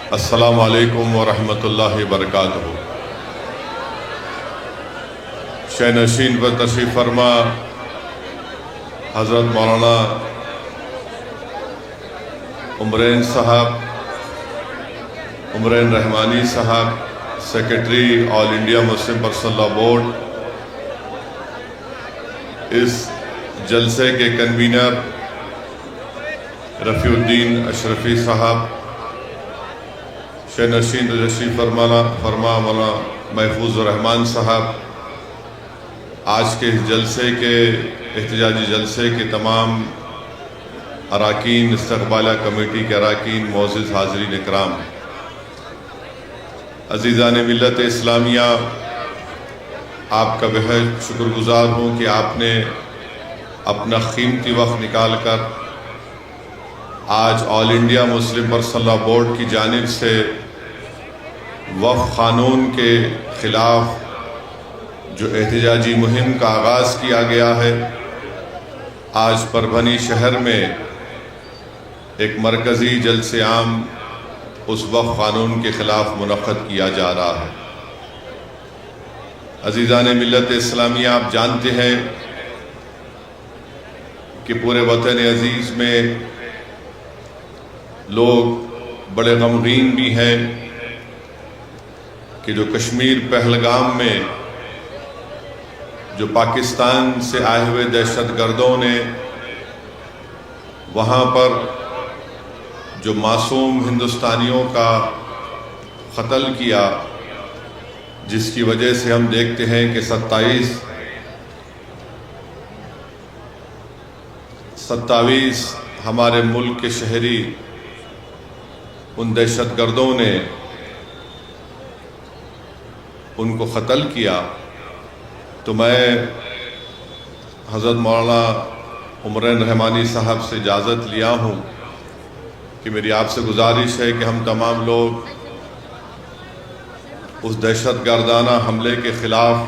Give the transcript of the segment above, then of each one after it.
अस्सलामु अलैकुम वरहमतुल्लाहि वबरकातुहू। शहनशीन पर तशरीफ़ फरमा हज़रत मौलाना उमरैन साहब, उमरैन रहमानी साहब, secretary all India Muslim personal law board, इस जलसे के कन्वीनर रफ़ीउद्दीन अशरफी साहब, शहनशीन तशरीफ़ फरमा मौलाना महफूज़ुर रहमान साहब, आज के इस जलसे के एहतजाजी जलसे के तमाम अराकीन, इस्तक़बाला कमेटी के अराकीन, मोअज़्ज़िज़ हाज़रीन इकराम, अज़ीज़ान मिल्लत इस्लामिया, आपका बेहद शुक्रगुज़ार हूँ कि आपने अपना कीमती वक्त निकाल कर आज all India Muslim personal law board की जानिब से वक्फ क़ानून के ख़िलाफ़ जो एहतजाजी मुहिम का आगाज़ किया गया है, आज परभनी शहर में एक मरकज़ी जलसे आम उस वक्फ क़ानून के ख़िलाफ़ मुनक़्क़द किया जा रहा है। अज़ीज़ान मिल्लत इस्लामिया, आप जानते हैं कि पूरे वतन अज़ीज़ में लोग बड़े गमगीन भी हैं कि जो कश्मीर पहलगाम में जो पाकिस्तान से आए हुए दहशतगर्दों ने वहाँ पर जो मासूम हिंदुस्तानियों का कत्ल किया, जिसकी वजह से हम देखते हैं कि 27 हमारे मुल्क के शहरी उन दहशतगर्दों ने उनको कत्ल किया। तो मैं हज़रत मौलाना उमरैन रहमानी साहब से इजाज़त लिया हूँ कि मेरी आपसे गुजारिश है कि हम तमाम लोग उस दहशतगर्दाना हमले के ख़िलाफ़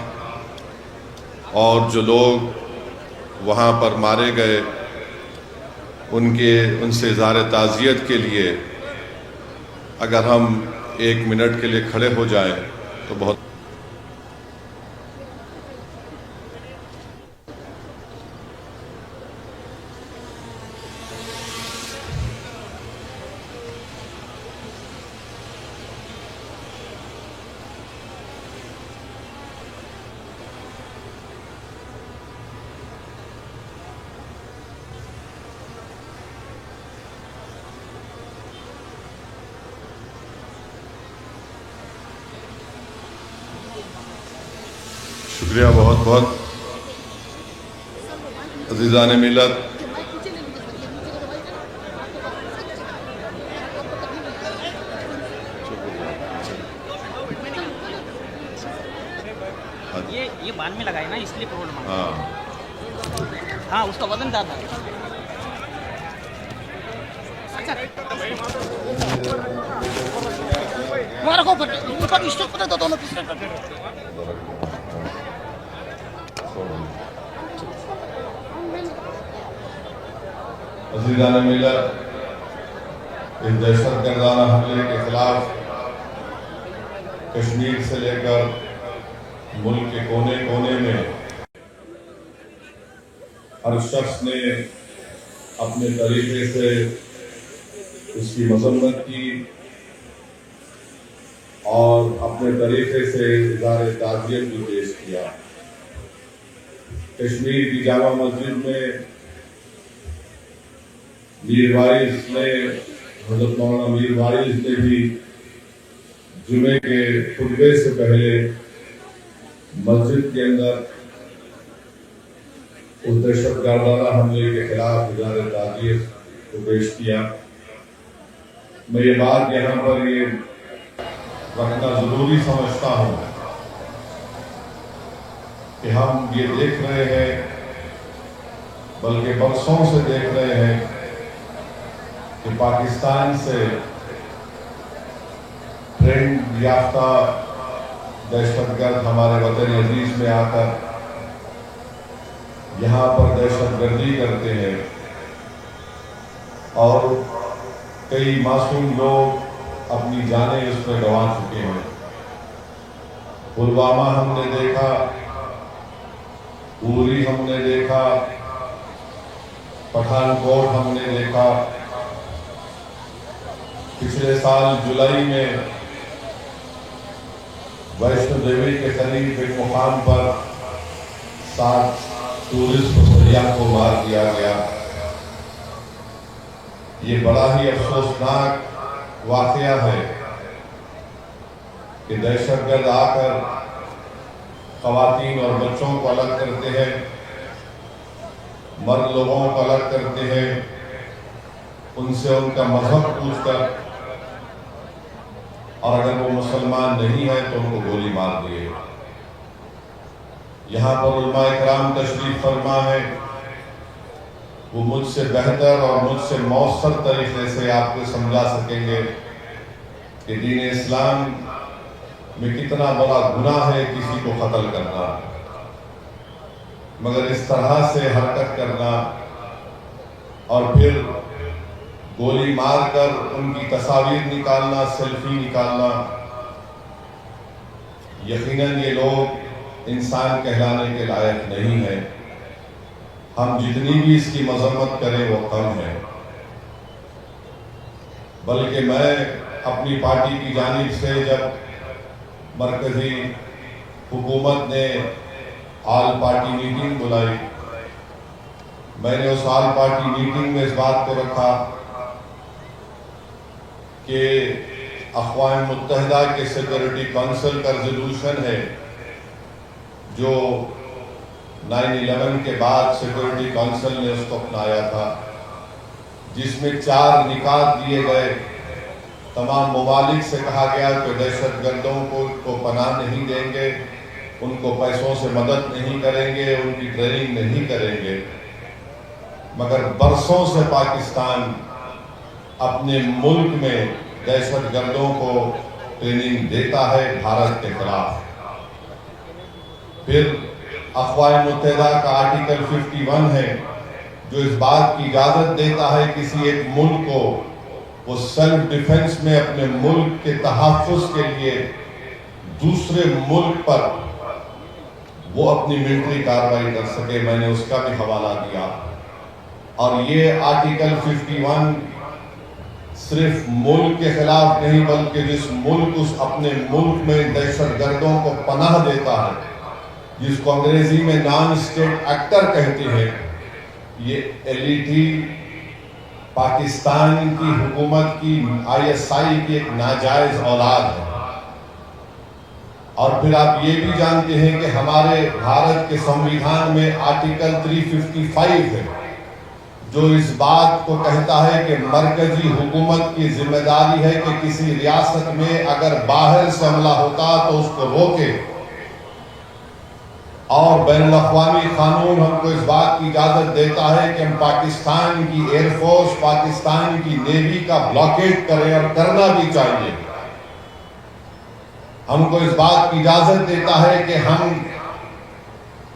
और जो लोग वहाँ पर मारे गए उनसे इज़हार ताज़ियत के लिए अगर हम 1 मिनट के लिए खड़े हो जाएं तो बहुत शुक्रिया, बहुत बहुत अज़ीज़ान मिल्लत। ये बांध में लगाए ना, इसलिए प्रॉब्लम है। हाँ हाँ, उसका वजन ज़्यादा है। हमारा को ऊपर स्टेज पर तो दोनों पिस्टल पर अज़ीज़ान मिल्लत, इस दहशतगर्दाना हमले के खिलाफ कश्मीर से लेकर मुल्क के कोने कोने में हर शख्स ने अपने तरीके से उसकी मजम्मत की और अपने तरीके से इज़हार ताज़ियत भी पेश किया। कश्मीर की जामा मस्जिद में मीर वारिस ने, हज़रत मौलाना मीर वारिस ने भी जुमे के खुतबे से पहले मस्जिद के अंदर उस दहशतगर्दाना हमले के खिलाफ इज़हार ताज़ियत को पेश किया। मैं ये बात यहाँ पर ये रखना जरूरी समझता हूँ कि हम ये देख रहे हैं, बल्कि बरसों से देख रहे हैं कि पाकिस्तान से ट्रेंड याफ्ता दहशतगर्द हमारे वतन अजीज में आकर यहाँ पर दहशतगर्दी करते हैं और कई मासूम लोग अपनी जानें उसमें गंवा चुके हैं। पुलवामा हमने देखा, उरी हमने देखा, पठानकोट हमने देखा। पिछले साल जुलाई में वैष्णो देवी के करीब एक मुकाम पर 7 टूरिस्ट सैयाह को मार दिया गया। ये बड़ा ही अफसोसनाक वाकया है कि दहशतगर्द आकर खवातीन और बच्चों को अलग करते हैं, मर्द लोगों को अलग करते हैं, उनसे उनका मजहब पूछकर, और अगर वो मुसलमान नहीं है तो उनको गोली मार दिए। यहाँ पर उलमा इकराम तशरीफ फरमा है, वो मुझसे बेहतर और मुझसे मौसर तरीके से आपको समझा सकेंगे कि दीन इस्लाम में कितना बड़ा गुनाह है किसी को कत्ल करना, मगर इस तरह से हरकत करना और फिर गोली मारकर उनकी तस्वीर निकालना, सेल्फी निकालना, यकीनन ये लोग इंसान कहलाने के लायक नहीं है। हम जितनी भी इसकी मजम्मत करें वो कम है। बल्कि मैं अपनी पार्टी की जानिब से जब मरकजी हुकूमत ने ऑल पार्टी मीटिंग बुलाई, मैंने उस ऑल पार्टी मीटिंग में इस बात को रखा कि अक़वाम मुत्तहिदा के सिक्योरिटी काउंसिल का रेजोल्यूशन है जो 9/11 के बाद सिक्योरिटी काउंसिल ने उसको अपनाया था, जिसमें 4 निकात दिए गए। तमाम ममालिक से कहा गया कि दहशतगर्दों को पनाह नहीं देंगे, उनको पैसों से मदद नहीं करेंगे, उनकी ट्रेनिंग नहीं करेंगे। मगर बरसों से पाकिस्तान अपने मुल्क में दहशतगर्दों को ट्रेनिंग देता है भारत के खिलाफ। फिर अक़वाम मुत्तहिदा का आर्टिकल 51 है जो इस बात की इजाज़त देता है किसी एक मुल्क को वो सेल्फ डिफेंस में अपने मुल्क के तहफ़्फ़ुज़ के लिए दूसरे मुल्क पर वो अपनी मिलिट्री कार्रवाई कर सके। मैंने उसका भी हवाला दिया। और ये आर्टिकल 51 सिर्फ मुल्क के खिलाफ नहीं, बल्कि जिस मुल्क उस अपने मुल्क में दहशतगर्दों को पनाह देता है, जिसको अंग्रेजी में नॉन स्टेट एक्टर कहते हैं, ये एलईटी पाकिस्तान की हुकूमत की ISI की एक नाजायज औलाद है। और फिर आप ये भी जानते हैं कि हमारे भारत के संविधान में आर्टिकल 355 है जो इस बात को कहता है कि मरकजी हुकूमत की जिम्मेदारी है कि किसी रियासत में अगर बाहर से हमला होता तो उसको रोके, और बैनुल-अक़वामी कानून हमको इस बात की इजाज़त देता है कि हम पाकिस्तान की एयरफोर्स, पाकिस्तान की नेवी का ब्लॉकेट करें, और करना भी चाहिए। हमको इस बात की इजाज़त देता है कि हम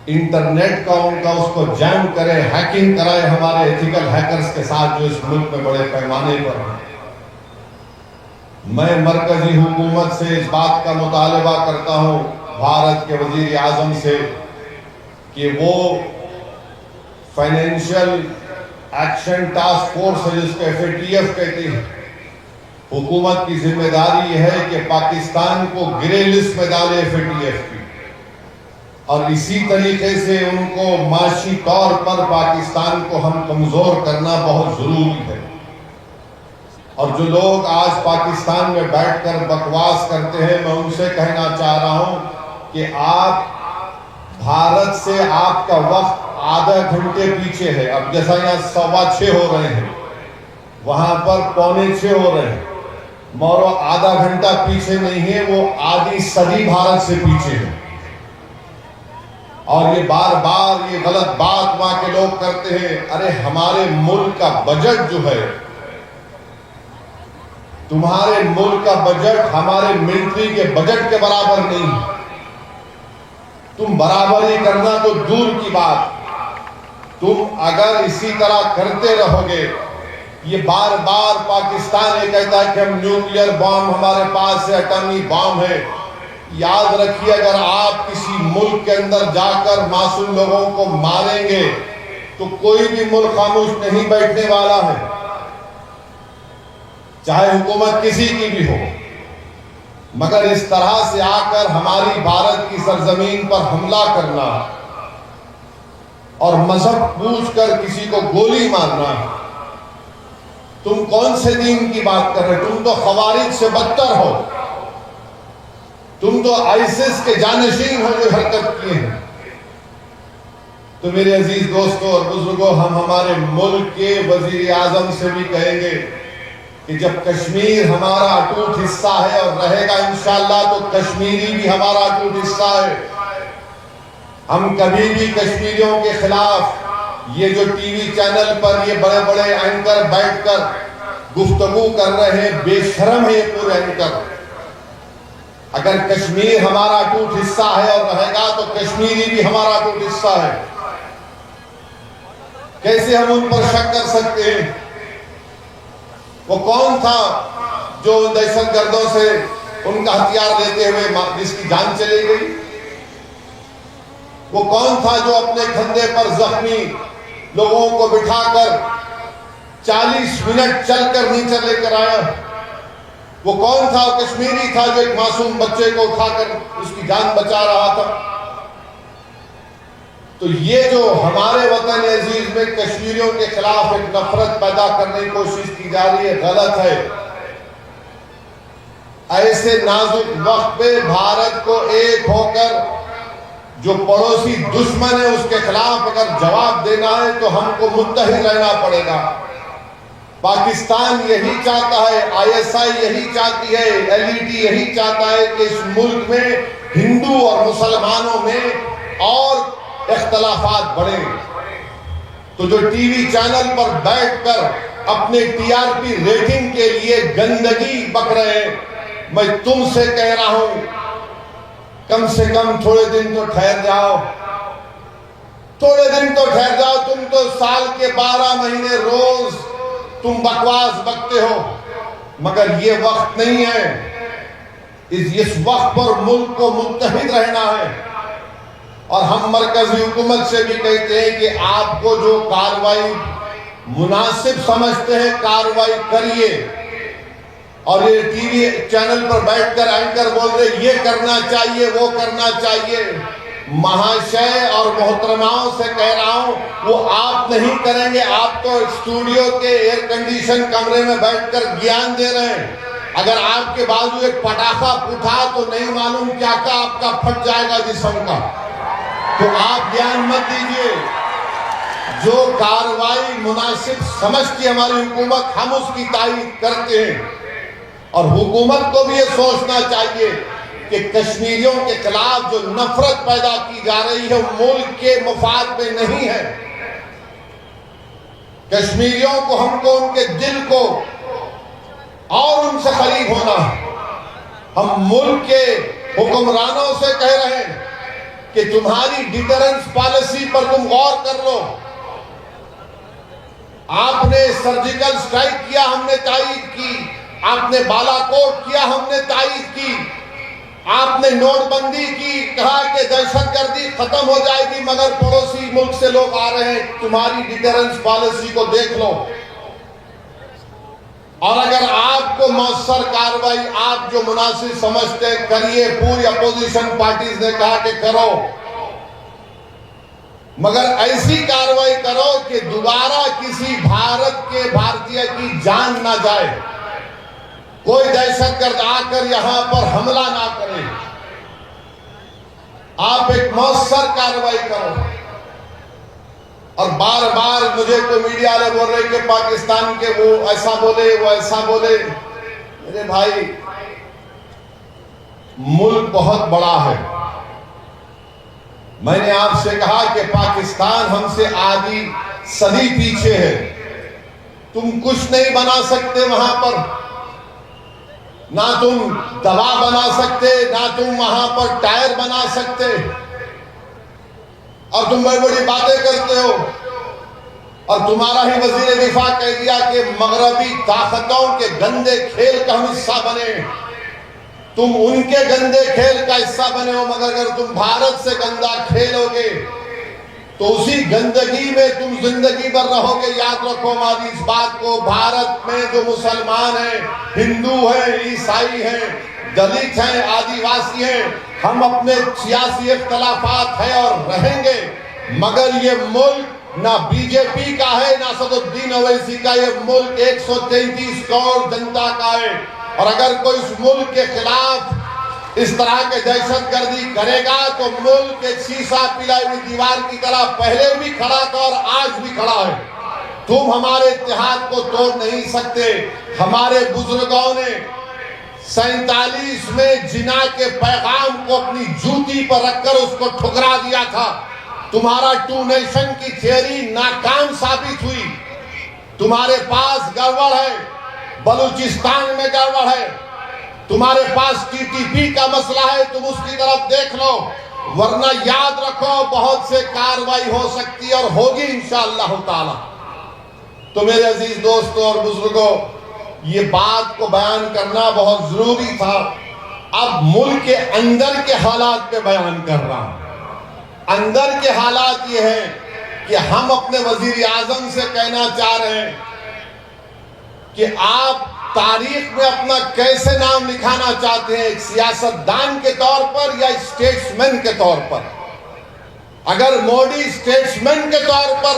इंटरनेट का उनका उसको जैम करें, हैकिंग कराएं हमारे एथिकल हैकर्स के साथ जो इस मुल्क में बड़े पैमाने पर हैं। मैं मरकजी हुकूमत से इस बात का मुतालबा करता हूँ, भारत के वज़ीर आज़म से, कि वो फाइनेंशियल एक्शन टास्क फोर्स है जिसको FATF कहते हैं, हुकूमत की जिम्मेदारी यह है कि पाकिस्तान को ग्रे लिस्ट में डाले FATF की, और इसी तरीके से उनको माशी तौर पर पाकिस्तान को हम कमजोर करना बहुत जरूरी है। और जो लोग आज पाकिस्तान में बैठकर बकवास करते हैं, मैं उनसे कहना चाह रहा हूं कि आप भारत से आपका वक्त आधा घंटे पीछे है। अब जैसा यहाँ 6:15 हो रहे हैं, वहां पर 6:45 हो रहे हैं, मौरो आधा घंटा पीछे नहीं है, वो आधी सदी भारत से पीछे है। और ये बार बार ये गलत बात वहां के लोग करते हैं, अरे हमारे मुल्क का बजट जो है, तुम्हारे मुल्क का बजट हमारे मिलिट्री के बजट के बराबर नहीं है। तुम बराबरी करना तो दूर की बात, तुम अगर इसी तरह करते रहोगे ये बार बार पाकिस्तान ये कहता है कि हम न्यूक्लियर बॉम्ब हमारे पास है, एटॉमिक बॉम्ब है। याद रखिए, अगर आप किसी मुल्क के अंदर जाकर मासूम लोगों को मारेंगे तो कोई भी मुल्क खामोश नहीं बैठने वाला है, चाहे हुकूमत किसी की भी हो। मगर इस तरह से आकर हमारी भारत की सरजमीन पर हमला करना और मजहब पूछकर किसी को गोली मारना, तुम कौन से दीन की बात कर रहे हो? तुम तो खवारिज से बदतर हो, तुम तो आईसिस के जानशीन हो जो हरकत किए हैं। तो मेरे अजीज दोस्तों और बुजुर्गों, हम हमारे मुल्क के वजीर आजम से भी कहेंगे कि जब कश्मीर हमारा अटूट हिस्सा है और रहेगा इंशाअल्लाह, तो कश्मीरी भी हमारा अटूट हिस्सा है। हम कभी भी कश्मीरियों के खिलाफ ये जो टीवी चैनल पर ये बड़े बड़े एंकर बैठकर गुफ्तगू कर रहे हैं, बेशरम है ये पूरे एंकर। अगर कश्मीर हमारा अटूट हिस्सा है और रहेगा, तो कश्मीरी भी हमारा अटूट हिस्सा है। कैसे हम उन पर शक कर सकते हैं? वो कौन था जो दहशतगर्दों से उनका हथियार लेते हुए जिसकी जान चली गई? वो कौन था जो अपने कंधे पर जख्मी लोगों को बिठाकर 40 मिनट चलकर नीचे लेकर आया? वो कौन था? कश्मीरी था जो एक मासूम बच्चे को उठाकर उसकी जान बचा रहा था। तो ये जो हमारे वतन अजीज में कश्मीरियों के खिलाफ एक नफरत पैदा करने की कोशिश की जा रही है, गलत है। ऐसे नाजुक वक्त पे भारत को एक होकर जो पड़ोसी दुश्मन है उसके खिलाफ अगर जवाब देना है तो हमको मुत्तहिद रहना पड़ेगा। पाकिस्तान यही चाहता है, आईएसआई यही चाहती है, एलईटी यही चाहता है कि इस मुल्क में हिंदू और मुसलमानों में और इख्तलाफात बढ़े। तो जो टीवी चैनल पर बैठकर अपने टीआरपी रेटिंग के लिए गंदगी बक रहे हैं, मैं तुमसे कह रहा हूं, कम से कम थोड़े दिन तो ठहर जाओ, थोड़े दिन तो ठहर जाओ। तुम तो साल के 12 महीने रोज तुम बकवास बकते हो, मगर ये वक्त नहीं है। इस वक्त पर मुल्क को मुत्तहिद रहना है। और हम मरकजी हुकूमत से भी कहते हैं कि आपको जो कार्रवाई मुनासिब समझते हैं कार्रवाई करिए। और ये टीवी चैनल पर बैठकर एंकर बोल रहे ये करना चाहिए, वो करना चाहिए, महाशय और मोहतरमाओं से कह रहा हूं, वो आप नहीं करेंगे। आप तो स्टूडियो के एयर कंडीशन कमरे में बैठकर ज्ञान दे रहे हैं। अगर आपके बाजू एक पटाखा उठा तो नहीं मालूम क्या का आपका फट जाएगा जिस्म का। तो आप ज्ञान मत दीजिए। जो कार्रवाई मुनासिब समझती हमारी हुकूमत, हम उसकी तारीफ करते हैं। और हुकूमत को भी ये सोचना चाहिए कि कश्मीरियों के खिलाफ जो नफरत पैदा की जा रही है मुल्क के मुफाद में नहीं है। कश्मीरियों को, हमको उनके दिल को और उनसे करीब होना। हम मुल्क के हुक्मरानों से कह रहे हैं कि तुम्हारी डिटरेंस पॉलिसी पर तुम गौर कर लो। आपने सर्जिकल स्ट्राइक किया, हमने तायीद की। आपने बालाकोट किया, हमने तायीद की। आपने नोटबंदी की, कहा कि दहशतगर्दी खत्म हो जाएगी, मगर पड़ोसी मुल्क से लोग आ रहे हैं। तुम्हारी डिटरेंस पॉलिसी को देख लो। और अगर आपको मौसर कार्रवाई आप जो मुनासिब समझते करिए। पूरी अपोजिशन पार्टीज ने कहा कि करो, मगर ऐसी कार्रवाई करो कि दोबारा किसी भारतीय की जान ना जाए, कोई दहशतगर्द आकर यहां पर हमला ना करे। आप एक मौसर कार्रवाई करो। और बार बार मुझे तो मीडिया वाले बोल रहे कि पाकिस्तान के वो ऐसा बोले, वो ऐसा बोले। मेरे भाई, मुल्क बहुत बड़ा है। मैंने आपसे कहा कि पाकिस्तान हमसे आधी सदी पीछे है। तुम कुछ नहीं बना सकते वहां पर, ना तुम दवा बना सकते, ना तुम वहां पर टायर बना सकते, और तुम बड़ी बड़ी बातें करते हो। और तुम्हारा ही वजीर दिफा कह दिया कि मगरबी ताकतों के गंदे खेल का हम हिस्सा बने, तुम उनके गंदे खेल का हिस्सा बने हो, मगर अगर तुम भारत से गंदा खेलोगे तो उसी गंदगी में तुम जिंदगी भर रहोगे। याद रखो हमारी इस बात को, भारत में जो मुसलमान हैं, हिंदू हैं, ईसाई हैं, दलित हैं, आदिवासी हैं, हम अपने सियासी इख्तलाफात है और रहेंगे, मगर ये मुल्क ना बीजेपी का है ना असदुद्दीन ओवैसी का, ये मुल्क 133 करोड़ जनता का है। और अगर कोई इस मुल्क के खिलाफ इस तरह के दहशतगर्दी करेगा तो मुल्क एक शीशा पिलाई हुई दीवार की तरह पहले भी खड़ा था और आज भी खड़ा है। तुम हमारे इत्तेहाद को तोड़ नहीं सकते। हमारे बुजुर्गों ने 47 में जिना के पैगाम को अपनी जूती पर रखकर उसको ठुकरा दिया था। तुम्हारा टू नेशन की थियरी नाकाम साबित हुई। तुम्हारे पास गड़बड़ है, बलूचिस्तान में गड़बड़ है, तुम्हारे पास टीटीपी का मसला है, तुम उसकी तरफ देख लो, वरना याद रखो बहुत से कार्रवाई हो सकती है और होगी इंशाअल्लाह ताला। तो मेरे अजीज दोस्तों और बुजुर्गों, ये बात को बयान करना बहुत जरूरी था। अब मुल्क के अंदर के हालात पे बयान कर रहा हूं। अंदर के हालात ये हैं कि हम अपने वजीर आजम से कहना चाह रहे हैं कि आप तारीख में अपना कैसे नाम लिखाना चाहते हैं, एक सियासतदान के तौर पर या स्टेट्समैन के तौर पर। अगर मोदी स्टेट्समैन के तौर पर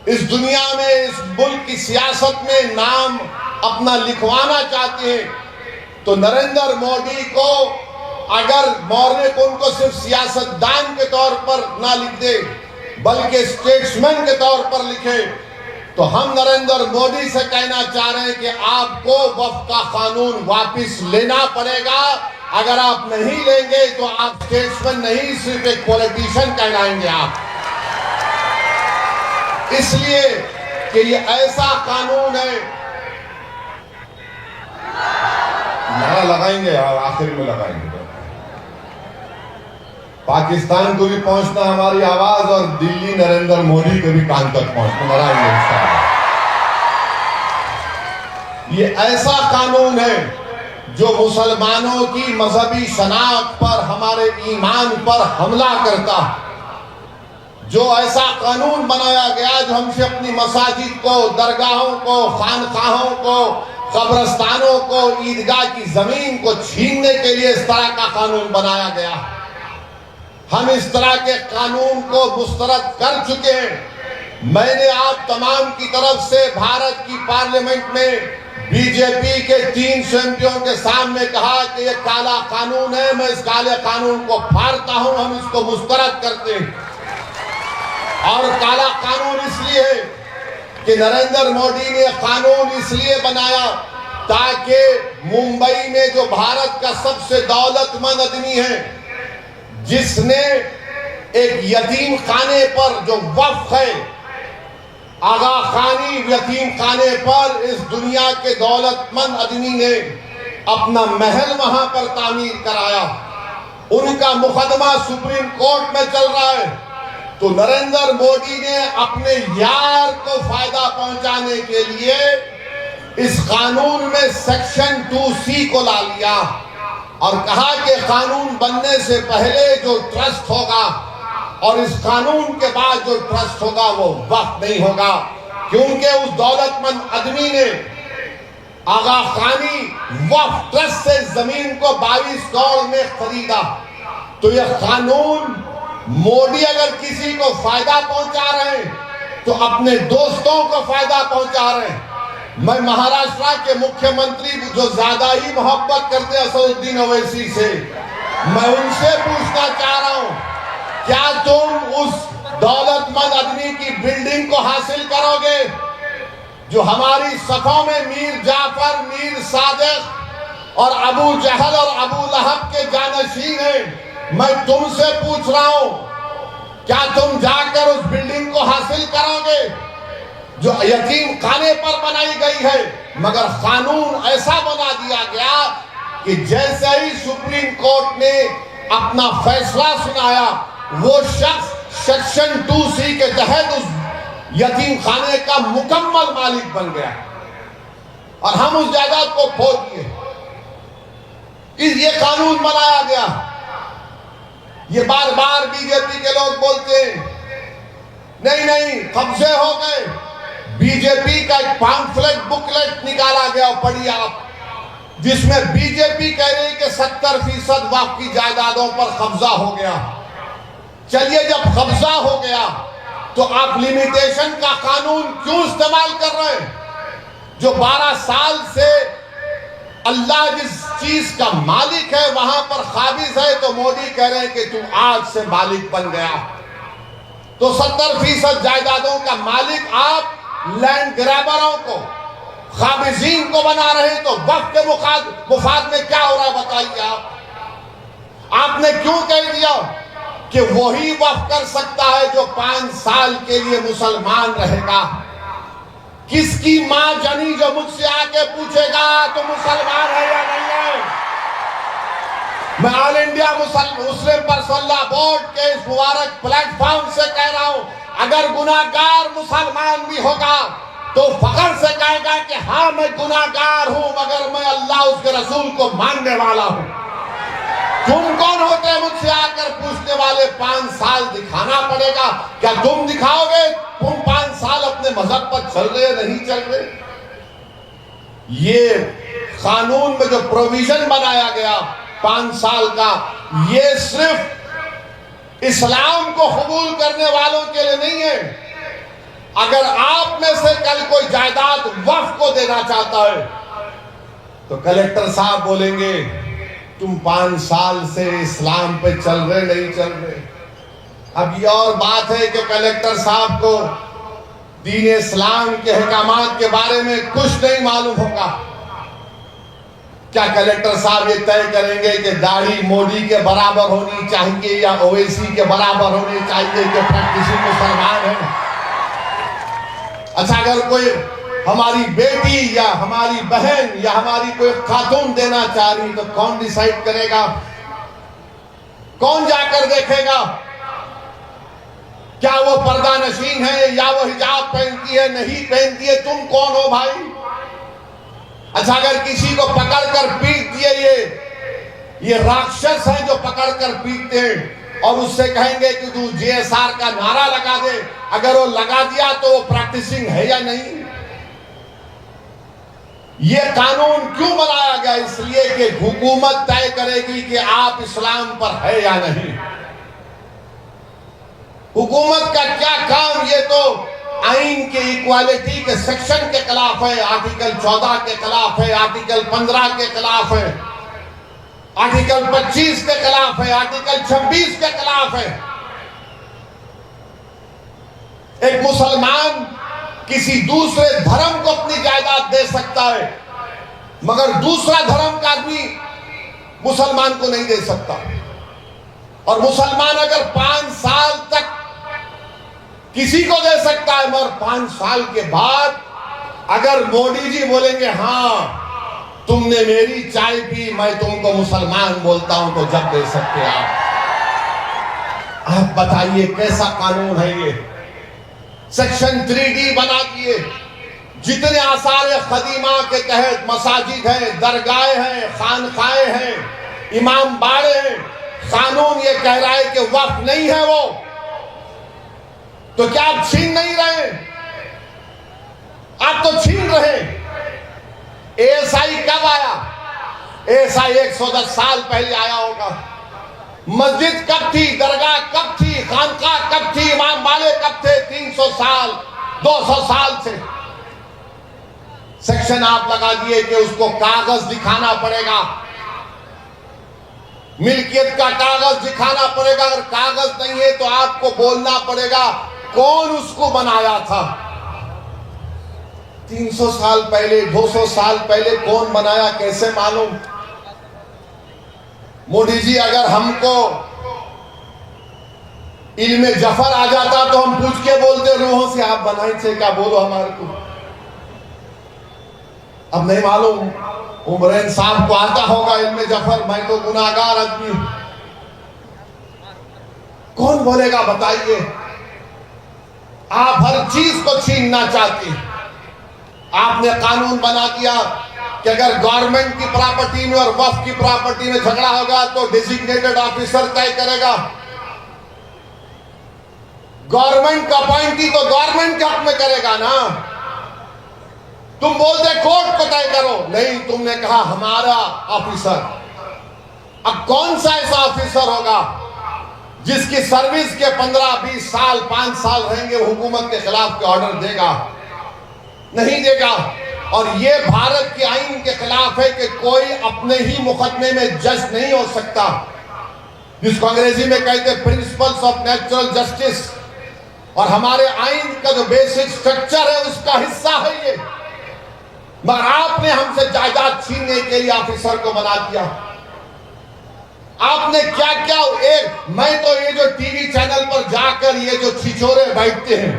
इस दुनिया में, इस मुल्क की सियासत में नाम अपना लिखवाना चाहते हैं तो नरेंद्र मोदी को अगर मौर्य को उनको सिर्फ सियासतदान के तौर पर ना लिख दे बल्कि स्टेट्समैन के तौर पर लिखे, तो हम नरेंद्र मोदी से कहना चाह रहे हैं कि आपको वक्फ का कानून वापस लेना पड़ेगा। अगर आप नहीं लेंगे तो आप स्टेट्समैन नहीं, सिर्फ एक पॉलिटिशियन कहलाएंगे आप। इसलिए कि ये ऐसा कानून है, नारा लगाएंगे और आखिर में लगाएंगे। पाकिस्तान को भी पहुंचना हमारी आवाज और दिल्ली नरेंद्र मोदी को भी कान तक पहुंचना लगाएंगे। ये ऐसा कानून है जो मुसलमानों की मजहबी शनाख्त पर, हमारे ईमान पर हमला करता है। जो ऐसा कानून बनाया गया जो हमसे अपनी मसाजिद को, दरगाहों को, खानकाहों को, कब्रस्तानों को, ईदगाह की जमीन को छीनने के लिए इस तरह का कानून बनाया गया। हम इस तरह के कानून को मुस्तरद कर चुके हैं। मैंने आप तमाम की तरफ से भारत की पार्लियामेंट में बीजेपी के 300 एमपियों के सामने कहा कि ये काला कानून है, मैं इस काले कानून को फाड़ता हूं, हम इसको मुस्तरद करते हैं। और काला कानून इसलिए है कि नरेंद्र मोदी ने कानून इसलिए बनाया ताकि मुंबई में जो भारत का सबसे दौलतमंद आदमी है, जिसने एक यतीम खाने पर जो वक्फ है, आगा खानी यतीम खाने पर इस दुनिया के दौलतमंद आदमी ने अपना महल वहां पर तामीर कराया। उनका मुकदमा सुप्रीम कोर्ट में चल रहा है। तो नरेंद्र मोदी ने अपने यार को फायदा पहुंचाने के लिए इस कानून में सेक्शन 2C को ला लिया और कहा कि कानून बनने से पहले जो ट्रस्ट होगा और इस कानून के बाद जो ट्रस्ट होगा वो वक्फ नहीं होगा, क्योंकि उस दौलतमंद आदमी ने आगा खानी वक्फ ट्रस्ट से जमीन को 22 करोड़ में खरीदा। तो यह कानून मोदी अगर किसी को फायदा पहुंचा रहे हैं तो अपने दोस्तों को फायदा पहुंचा रहे हैं। मैं महाराष्ट्र के मुख्यमंत्री जो ज्यादा ही मोहब्बत करते हैं असदुद्दीन ओवैसी से, मैं उनसे पूछना चाह रहा हूं, क्या तुम उस दौलतमंद आदमी की बिल्डिंग को हासिल करोगे जो हमारी सफों में मीर जाफर, मीर सादिक और अबू जहल और अबू लहब के जानशीन हैं? मैं तुमसे पूछ रहा हूं, क्या तुम जाकर उस बिल्डिंग को हासिल करोगे जो यतीम खाने पर बनाई गई है? मगर कानून ऐसा बना दिया गया कि जैसे ही सुप्रीम कोर्ट ने अपना फैसला सुनाया, वो शख्स सेक्शन 2C के तहत उस यतीम खाने का मुकम्मल मालिक बन गया और हम उस जायदाद को खो दिए। ये कानून बनाया गया। ये बार बार बीजेपी के लोग बोलते हैं नहीं नहीं कब्जे हो गए। बीजेपी का एक पैम्फलेट बुकलेट निकाला गया, पढ़िए आप, जिसमें बीजेपी कह रही है कि 70% वक्फ की जायदादों पर कब्जा हो गया। चलिए, जब कब्जा हो गया तो आप लिमिटेशन का कानून क्यों इस्तेमाल कर रहे हैं? जो 12 साल से अल्लाह जिस चीज का मालिक है वहां पर काबिज है, तो मोदी कह रहे हैं कि तू आज से मालिक बन गया। तो 70% जायदादों का मालिक आप लैंड ग्रैबरों को, काबिजीन को बना रहे हैं। तो वक्त के मुफाद में क्या हो रहा है बताइए आप। आपने क्यों कह दिया कि वही वक्फ कर सकता है जो 5 साल के लिए मुसलमान रहेगा? किसकी मां जनी जो मुझसे आके पूछेगा तो मुसलमान है या नहीं है? मैं all India Muslim personal board के इस मुबारक प्लेटफॉर्म से कह रहा हूं, अगर गुनाहगार मुसलमान भी होगा तो फख्र से कहेगा कि हाँ मैं गुनाहगार हूं, मगर मैं अल्लाह उसके रसूल को मानने वाला हूं। तुम कौन होते हैं मुझसे आकर पूछने वाले? 5 साल दिखाना पड़ेगा। क्या तुम दिखाओगे तुम 5 साल अपने मजहब पर चल रहे नहीं चल रहे? ये कानून में जो प्रोविजन बनाया गया 5 साल का, ये सिर्फ इस्लाम को कबूल करने वालों के लिए नहीं है। अगर आप में से कल कोई जायदाद वक्फ को देना चाहता है तो कलेक्टर साहब बोलेंगे तुम 5 साल से इस्लाम पे चल रहे नहीं चल रहे। अब ये और बात है कि कलेक्टर साहब को दीन इस्लाम के अहकामात के बारे में कुछ नहीं मालूम होगा। क्या कलेक्टर साहब ये तय करेंगे कि दाढ़ी मोदी के बराबर होनी चाहिए या ओवैसी के बराबर होनी चाहिए कि प्रैक्टिसिंग मुसलमान है? अच्छा, अगर कोई हमारी बेटी या हमारी बहन या हमारी कोई खातून देना चाह रही तो कौन डिसाइड करेगा? कौन जाकर देखेगा क्या वो पर्दा नशीन है या वो हिजाब पहनती है नहीं पहनती है? तुम कौन हो भाई? अच्छा, अगर किसी को पकड़कर पीट दिए, ये राक्षस हैं जो पकड़कर पीटते हैं और उससे कहेंगे कि तू JSR का नारा लगा दे, अगर वो लगा दिया तो वो प्रैक्टिसिंग है या नहीं? ये कानून क्यों बनाया गया? इसलिए कि हुकूमत तय करेगी कि आप इस्लाम पर है या नहीं। हुकूमत का क्या काम? ये तो आइन के इक्वालिटी के सेक्शन के खिलाफ है, आर्टिकल 14 के खिलाफ है, आर्टिकल 15 के खिलाफ है, आर्टिकल 25 के खिलाफ है, आर्टिकल 26 के खिलाफ है। एक मुसलमान किसी दूसरे धर्म को अपनी जायदाद दे सकता है, मगर दूसरा धर्म का आदमी मुसलमान को नहीं दे सकता। और मुसलमान अगर 5 साल तक किसी को दे सकता है, मगर 5 साल के बाद अगर मोदी जी बोलेंगे हाँ तुमने मेरी चाय पी, मैं तुमको मुसलमान बोलता हूं, तो जब दे सकते आप बताइए कैसा कानून है ये? सेक्शन 3D बना दिए। जितने आसार खदीमा के तहत मसाजिद हैं, दरगाहें हैं, खानखाएं हैं, इमाम बाड़े हैं, कानून ये कह रहा है कि वक्फ नहीं है वो, तो क्या आप छीन नहीं रहे? आप तो छीन रहे। ASI कब आया? ASI 110 साल पहले आया होगा। मस्जिद कब थी? दरगाह कब थी? खानकाह कब थी? इमाम बाड़े कब थे? 300 साल 200 साल से। सेक्शन आप लगा दिए कि उसको कागज दिखाना पड़ेगा, मिल्कियत का कागज दिखाना पड़ेगा। अगर कागज नहीं है तो आपको बोलना पड़ेगा कौन उसको बनाया था। 300 साल पहले, 200 साल पहले कौन बनाया कैसे मालूम? मोदी जी, अगर हमको इल्मे जफर आ जाता तो हम पूछ के बोलते रूहों से आप बनाए थे क्या? बोलो हमारे को। अब नहीं मालूम, उमरैन साहब को आता होगा इल्मे जफर, मैं तो गुनाहगार आदमी हूं। कौन बोलेगा बताइए? आप हर चीज को छीनना चाहते हैं। आपने कानून बना दिया कि अगर गवर्नमेंट की प्रॉपर्टी में और वक्फ की प्रॉपर्टी में झगड़ा होगा तो डेजिग्नेटेड ऑफिसर तय करेगा। गवर्नमेंट का अपॉइंटी तो गवर्नमेंट के हक में करेगा ना। तुम बोलते कोर्ट को तय करो, नहीं, तुमने कहा हमारा ऑफिसर। अब कौन सा ऐसा ऑफिसर होगा जिसकी सर्विस के 15-20 साल 5 साल रहेंगे, हुकूमत के खिलाफ के ऑर्डर देगा? नहीं देगा। और ये भारत के आईन के खिलाफ है कि कोई अपने ही मुकदमे में जज नहीं हो सकता, जिसको अंग्रेजी में कहते हैं प्रिंसिपल्स ऑफ नेचुरल जस्टिस। और हमारे आईन का जो बेसिक स्ट्रक्चर है उसका हिस्सा है ये। मगर आपने हमसे जायदाद छीनने के लिए ऑफिसर को बना दिया। आपने क्या क्या, मैं तो ये जो टीवी चैनल पर जाकर ये जो छिछोरे बैठते हैं,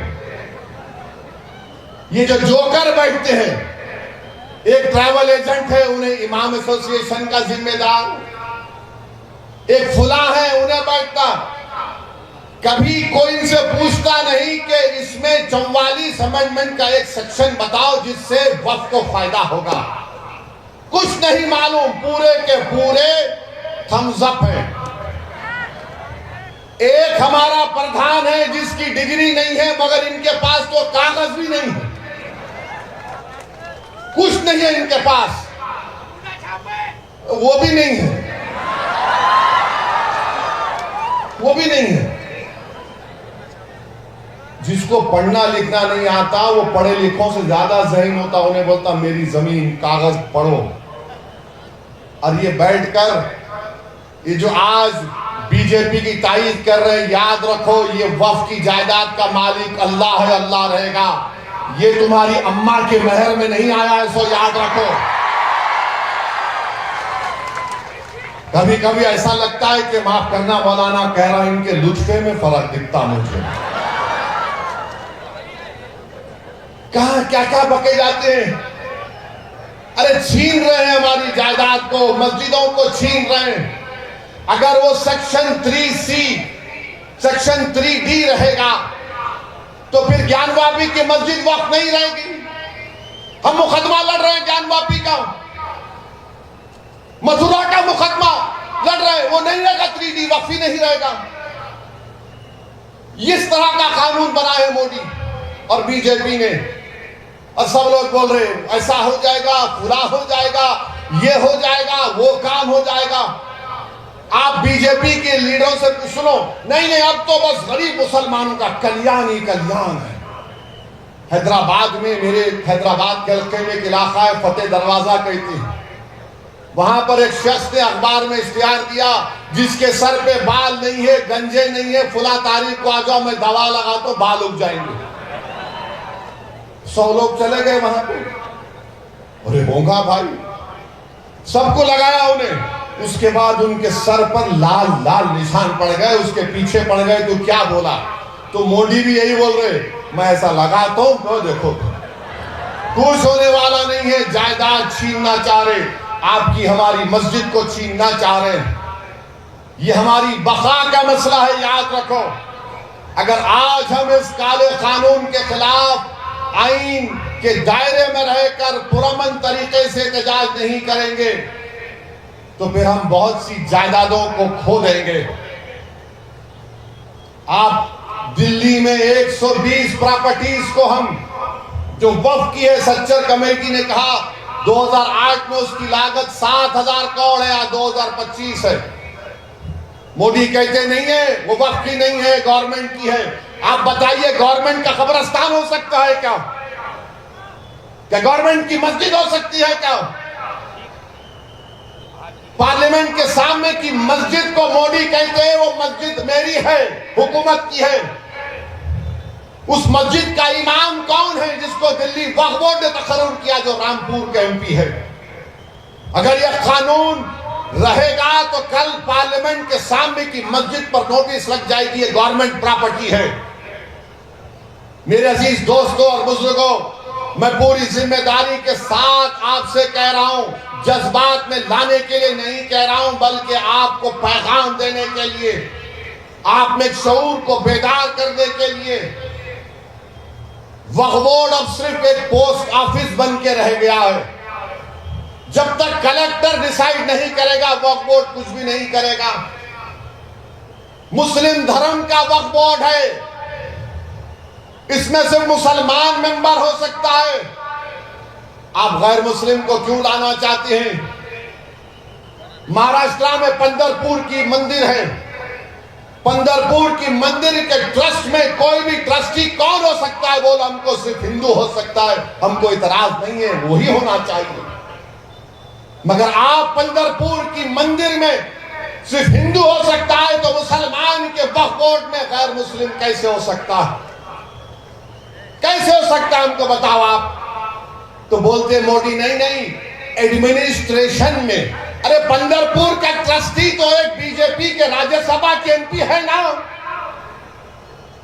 ये जो जोकर बैठते हैं, एक ट्रैवल एजेंट है, उन्हें इमाम एसोसिएशन का जिम्मेदार, एक फुला है, उन्हें बैठता। कभी कोई इनसे पूछता नहीं कि इसमें 44 अमेंडमेंट का एक सेक्शन बताओ जिससे वक्फ को फायदा होगा। कुछ नहीं मालूम, पूरे के पूरे थम्स अप है। एक हमारा प्रधान है जिसकी डिग्री नहीं है मगर इनके पास तो कागज भी नहीं है, कुछ नहीं है इनके पास, वो भी नहीं है, वो भी नहीं है। जिसको पढ़ना लिखना नहीं आता वो पढ़े लिखों से ज्यादा ज़हीन होता, उन्हें बोलता मेरी जमीन कागज पढ़ो। और ये बैठकर ये जो आज बीजेपी की तारीफ कर रहे हैं, याद रखो ये वक्फ की जायदाद का मालिक अल्लाह है, अल्लाह रहेगा। ये तुम्हारी अम्मा के महर में नहीं आया है, सो याद रखो। कभी कभी ऐसा लगता है कि माफ करना मौलाना कह रहा है, इनके लुत्फे में फर्क दिखता मुझे। कहां क्या क्या बके जाते हैं। अरे छीन रहे हैं हमारी जायदाद को, मस्जिदों को छीन रहे हैं। अगर वो सेक्शन 3C सेक्शन 3D रहेगा तो फिर ज्ञानवापी की मस्जिद वक्त नहीं रहेगी। हम मुकदमा लड़ रहे हैं ज्ञानवापी का, मथुरा का मुकदमा लड़ रहे हैं, वो नहीं रहेगा, 3D वक्फ ही नहीं रहेगा। इस तरह का कानून बना है मोदी और बीजेपी ने। और सब लोग बोल रहे हैं ऐसा हो जाएगा, पूरा हो जाएगा, ये हो जाएगा, वो काम हो जाएगा। आप बीजेपी के लीडरों से सुनो, नहीं नहीं अब तो बस गरीब मुसलमानों का कल्याण ही कल्याण है। हैदराबाद में, मेरे हैदराबाद के हल्के में एक इलाका है फतेह दरवाजा कहते हैं, वहां पर एक शख्स ने अखबार में इश्तिहार दिया जिसके सर पे बाल नहीं है, गंजे नहीं है, फुला तारीख को आ जाओ मैं दवा लगा तो बाल उग जाएंगे। 100 लोग चले गए वहां पे। अरे होगा भाई, सबको लगाया उन्हें। उसके बाद उनके सर पर लाल लाल निशान पड़ गए, उसके पीछे पड़ गए। तो क्या बोला? तो मोदी भी यही बोल रहे, मैं ऐसा लगाता हूं तो देखो कुछ होने वाला नहीं है। जायदाद छीनना चाह रहे, आपकी हमारी मस्जिद को छीनना चाह रहे हैं। ये हमारी बका का मसला है, याद रखो। अगर आज हम इस काले कानून के खिलाफ आईन के दायरे में रहकर पुरअमन तरीके से एहतजाज नहीं करेंगे तो फिर हम बहुत सी जायदादों को खो देंगे। आप दिल्ली में 120 प्रॉपर्टीज को हम जो वक्फ की है, सच्चर कमेटी ने कहा 2008 में उसकी लागत 7,000 करोड़ है, 2025 है। मोदी कहते नहीं है वो वक्फ की नहीं है, गवर्नमेंट की है। आप बताइए गवर्नमेंट का कब्रिस्तान हो सकता है क्या? क्या गवर्नमेंट की मस्जिद हो सकती है क्या? पार्लियामेंट के सामने की मस्जिद को मोदी कहते हैं वो मस्जिद मेरी है, हुकूमत की है। उस मस्जिद का इमाम कौन है जिसको दिल्ली वक्फ बोर्ड ने तकर्रुर किया, जो रामपुर के MP है। अगर यह कानून रहेगा तो कल पार्लियामेंट के सामने की मस्जिद पर नोटिस लग जाएगी, ये गवर्नमेंट प्रॉपर्टी है। मेरे अजीज दोस्तों और बुजुर्गों, मैं पूरी जिम्मेदारी के साथ आपसे कह रहा हूं, जज्बात में लाने के लिए नहीं कह रहा हूं, बल्कि आपको पैगाम देने के लिए, आप में शऊर को बेदार करने के लिए वक्फ बोर्ड अब सिर्फ एक पोस्ट ऑफिस बन के रह गया है। जब तक कलेक्टर डिसाइड नहीं करेगा वक्फ बोर्ड कुछ भी नहीं करेगा। मुस्लिम धर्म का वक्फ बोर्ड है, इसमें सिर्फ मुसलमान मेंबर हो सकता है। आप गैर मुस्लिम को क्यों लाना चाहते हैं? महाराष्ट्र में पंढरपुर की मंदिर है, पंढरपुर की मंदिर के ट्रस्ट में कोई भी ट्रस्टी कौन हो सकता है? बोल हमको सिर्फ हिंदू हो सकता है, हमको इतराज नहीं है, वही होना चाहिए। मगर आप पंढरपुर की मंदिर में सिर्फ हिंदू हो सकता है तो मुसलमान के वक्फ बोर्ड में गैर मुस्लिम कैसे हो सकता है? कैसे हो सकता है हमको बताओ आप। तो बोलते मोदी नहीं नहीं एडमिनिस्ट्रेशन में। अरे पंढरपुर का ट्रस्टी तो एक बीजेपी के राज्यसभा के एमपी है ना,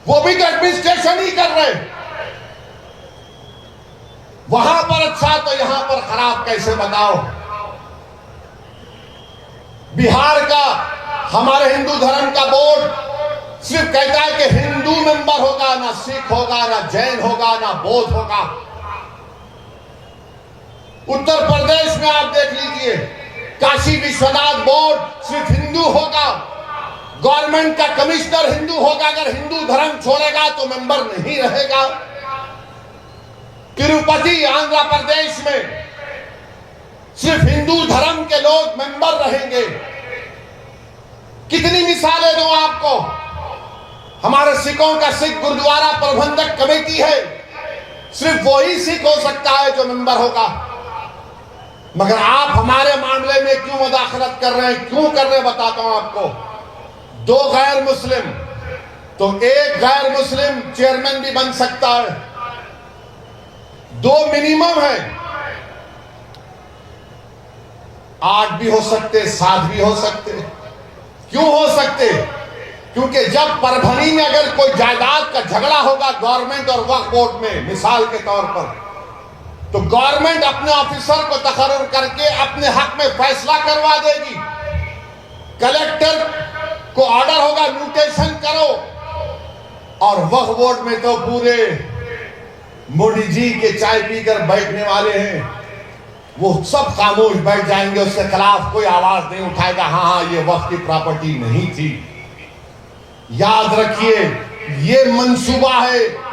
वो भी तो एडमिनिस्ट्रेशन ही कर रहे। वहां पर अच्छा तो यहां पर खराब कैसे बताओ। बिहार का हमारे हिंदू धर्म का बोर्ड सिर्फ कहता है कि हिंदू मेंबर होगा, ना सिख होगा, ना जैन होगा, ना बौद्ध होगा। उत्तर प्रदेश में आप देख लीजिए, काशी विश्वनाथ बोर्ड सिर्फ हिंदू होगा, गवर्नमेंट का कमिश्नर हिंदू होगा। अगर हिंदू धर्म छोड़ेगा तो मेंबर नहीं रहेगा। तिरुपति आंध्र प्रदेश में सिर्फ हिंदू धर्म के लोग मेंबर रहेंगे। कितनी मिसालें दूं आपको। हमारे सिखों का सिख गुरुद्वारा प्रबंधक कमेटी है, सिर्फ वही सिख हो सकता है जो मेंबर होगा। मगर आप हमारे मामले में क्यों मुदाखलत कर रहे हैं? क्यों कर रहे हैं बताता हूं आपको। 2 गैर मुस्लिम तो एक गैर मुस्लिम चेयरमैन भी बन सकता है, 2 मिनिमम है, 8 भी हो सकते, 7 भी हो सकते। क्यों हो सकते? क्योंकि जब परभनी में अगर कोई जायदाद का झगड़ा होगा गवर्नमेंट और वक्फ बोर्ड में, मिसाल के तौर पर, तो गवर्नमेंट अपने ऑफिसर को तकर्रुर करके अपने हक में फैसला करवा देगी। कलेक्टर को ऑर्डर होगा म्यूटेशन करो, और वक्फ बोर्ड में तो पूरे मोदी जी के चाय पीकर बैठने वाले हैं, वो सब खामोश बैठ जाएंगे, उसके खिलाफ कोई आवाज नहीं उठाएगा। हाँ ये वक्फ की प्रॉपर्टी नहीं थी। याद रखिए ये मंसूबा है।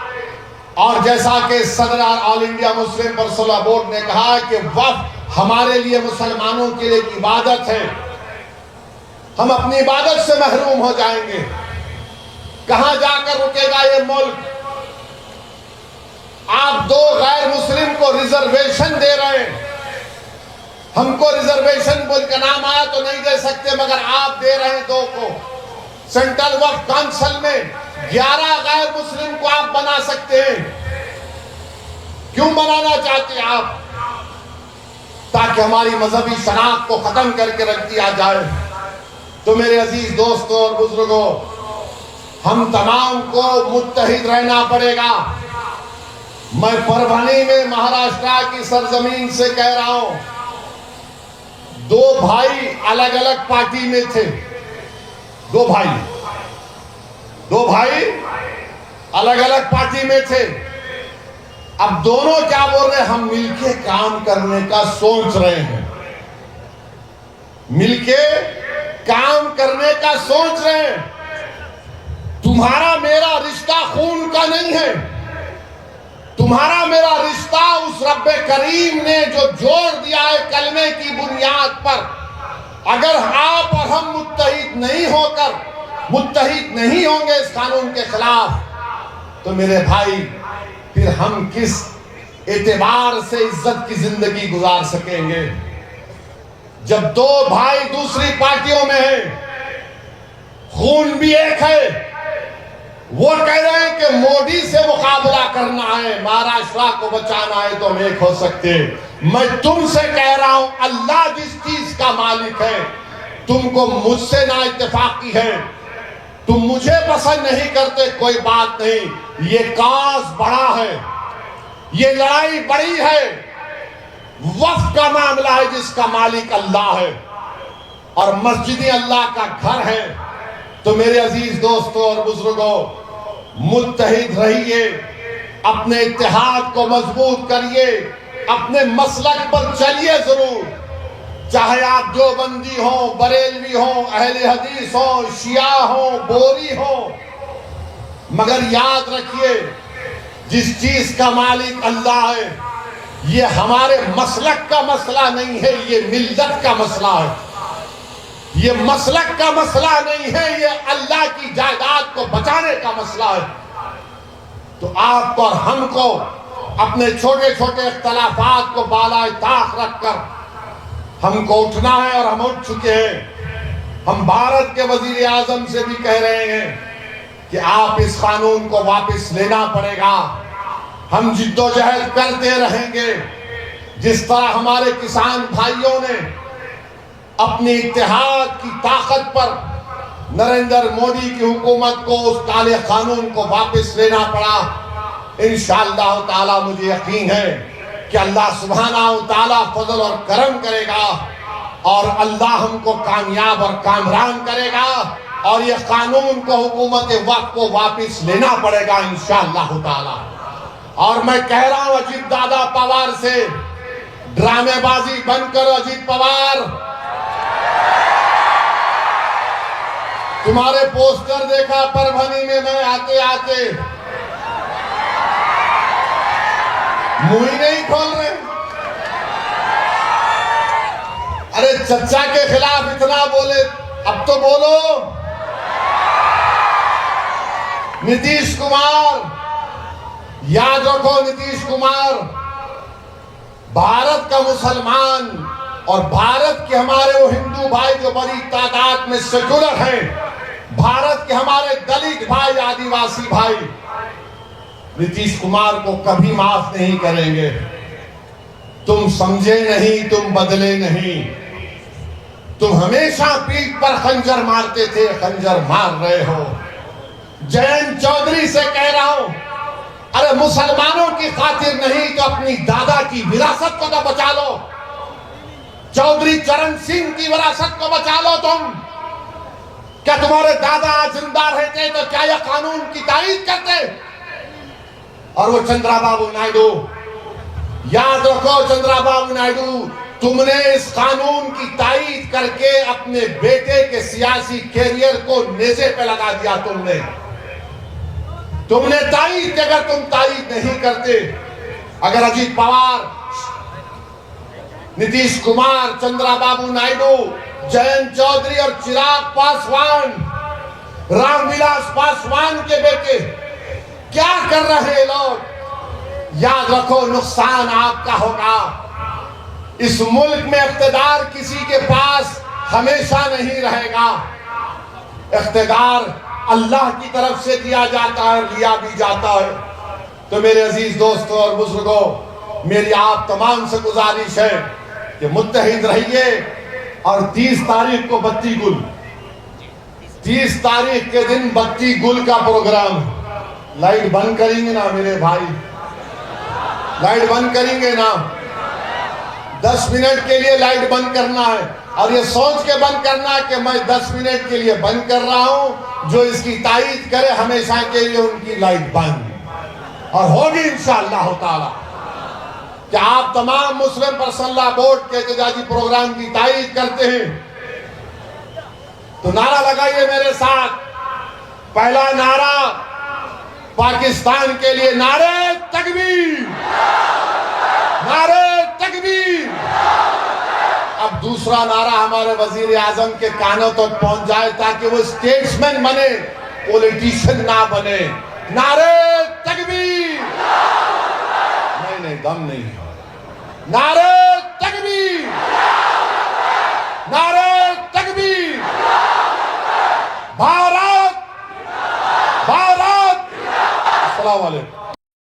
और जैसा कि सदर all India Muslim personal board ने कहा कि वक्फ हमारे लिए मुसलमानों के लिए एक इबादत है, हम अपनी इबादत से महरूम हो जाएंगे। कहां जाकर रुकेगा ये मुल्क? आप 2 गैर मुस्लिम को रिजर्वेशन दे रहे हैं। हमको रिजर्वेशन बोल के नाम आया तो नहीं दे सकते, मगर आप दे रहे हैं 2 को। सेंट्रल वक्फ काउंसिल में 11 गैर मुस्लिम को आप बना सकते हैं। क्यों बनाना चाहते हैं आप? ताकि हमारी मजहबी शनाख्त को खत्म करके रख दिया जाए। तो मेरे अजीज दोस्तों और बुजुर्गों, हम तमाम को मुत्तहिद रहना पड़ेगा। मैं परभनी में महाराष्ट्र की सरजमीन से कह रहा हूं, 2 भाई अलग अलग पार्टी में थे। 2 भाई अलग अलग पार्टी में थे। अब दोनों क्या बोल रहे हैं? हम मिलके काम करने का सोच रहे हैं, मिलके काम करने का सोच रहे हैं। तुम्हारा मेरा रिश्ता खून का नहीं है, तुम्हारा मेरा रिश्ता उस रब्बे करीम ने जो जोड़ दिया है कलमे की बुनियाद पर। अगर आप और हम मुत्तहिद नहीं होंगे इस कानून के खिलाफ, तो मेरे भाई फिर हम किस एतबार से इज्जत की जिंदगी गुजार सकेंगे? जब 2 भाई दूसरी पार्टियों में हैं, खून भी एक है, वो कह रहे हैं कि मोदी से मुकाबला करना है, महाराष्ट्र को बचाना है, तो हम एक हो सकते। मैं तुमसे कह रहा हूं, अल्लाह जिस चीज का मालिक है, तुमको मुझसे ना इत्तेफाकी है, तुम मुझे पसंद नहीं करते, कोई बात नहीं। ये काज बड़ा है, ये लड़ाई बड़ी है। वक्फ का मामला है जिसका मालिक अल्लाह है, और मस्जिद अल्लाह का घर है। तो मेरे अजीज दोस्तों और बुजुर्गों, मुत्तहिद रहिए, अपने इत्तेहाद को मजबूत करिए, अपने मसलक पर चलिए जरूर, चाहे आप देवबंदी हो, बरेलवी हो, अहले हदीस हो, शिया हो, बोरी हो, मगर याद रखिए जिस चीज का मालिक अल्लाह है, ये हमारे मसलक का मसला नहीं है, ये मिल्लत का मसला है। ये मसलक का मसला नहीं है, ये अल्लाह की जायदाद को बचाने का मसला है। तो आपको और हमको अपने छोटे छोटे इख्तलाफात को बाला ताक रखकर हमको उठना है, और हम उठ चुके हैं। हम भारत के वजीर आजम से भी कह रहे हैं कि आप इस कानून को वापस लेना पड़ेगा। हम जिद्दोजहद करते रहेंगे। जिस तरह हमारे किसान भाइयों ने अपनी इत्तेहाद की ताकत पर नरेंद्र मोदी की हुकूमत को उस काले कानून को वापस लेना पड़ा, इंशाअल्लाह ताला मुझे यकीन है कि अल्लाह सुब्हानहू तआला फजल और करम करेगा और अल्लाह हमको कामयाब और कामरान करेगा, और ये कानून को हुकूमत वक्त को वापस लेना पड़ेगा इंशाअल्लाह ताला। और मैं कह रहा हूं अजीत दादा पवार से, ड्रामेबाजी बंद करो अजीत पवार। तुम्हारे पोस्टर देखा परभनी में मैं आते आते, मुंह ही नहीं खोल रहे। अरे चचा के खिलाफ इतना बोले, अब तो बोलो। नीतीश कुमार, याद रखो नीतीश कुमार, भारत का मुसलमान और भारत के हमारे वो हिंदू भाई जो बड़ी तादाद में सेकुलर हैं, भारत के हमारे दलित भाई, आदिवासी भाई नीतीश कुमार को कभी माफ नहीं करेंगे। तुम समझे नहीं, तुम बदले नहीं। तुम हमेशा पीठ पर खंजर मारते थे, खंजर मार रहे हो। जयंत चौधरी से कह रहा हूं, अरे मुसलमानों की खातिर नहीं तो अपनी दादा की विरासत को तो बचा लो। चौधरी चरण सिंह की विरासत को बचा लो तुम। क्या तुम्हारे दादा जिंदा रहते तो क्या यह कानून की तारीफ करते? और वो चंद्राबाबू नायडू, याद रखो चंद्राबाबू नायडू, तुमने इस कानून की तारीफ करके अपने बेटे के सियासी कैरियर को नेज़े पे लगा दिया। तुमने तारीफ, अगर तुम तारीफ नहीं करते, अगर अजीत पवार, नीतीश कुमार, चंद्राबाबू नायडू, जयंत चौधरी और चिराग पासवान, रामविलास पासवान के बेटे क्या कर रहे हैं लोग, याद रखो नुकसान आपका होगा। इस मुल्क में इख्तिदार किसी के पास हमेशा नहीं रहेगा। इख्तिदार अल्लाह की तरफ से दिया जाता है, लिया भी जाता है। तो मेरे अजीज दोस्तों और बुजुर्गों, मेरी आप तमाम से गुजारिश है कि मुत्तहिद रहिए। और 30 तारीख को बत्ती गुल, 30 तारीख के दिन बत्ती गुल का प्रोग्राम। लाइट बंद करेंगे ना मेरे भाई, लाइट बंद करेंगे ना। 10 मिनट के लिए लाइट बंद करना है, और ये सोच के बंद करना है कि मैं 10 मिनट के लिए बंद कर रहा हूं। जो इसकी तारीफ करे हमेशा के लिए उनकी लाइट बंद, और होगी इंशाअल्लाह ताला। कि आप तमाम मुस्लिम पर्सनल लॉ बोर्ड के एहतजाजी प्रोग्राम की तारीफ करते हैं, तो नारा लगाइए मेरे साथ। पहला नारा पाकिस्तान के लिए, नारे तकबीर, नारे तकबीर। अब दूसरा नारा हमारे वजीर आजम के कानों तक पहुंच जाए, ताकि वो स्टेट्समैन बने, पॉलिटिशियन ना बने। नारे तकबीर, नहीं दम नहीं। नारे तकबीर, नारे तकबीर। भारत, भारत। अस्सलाम वालेकुम।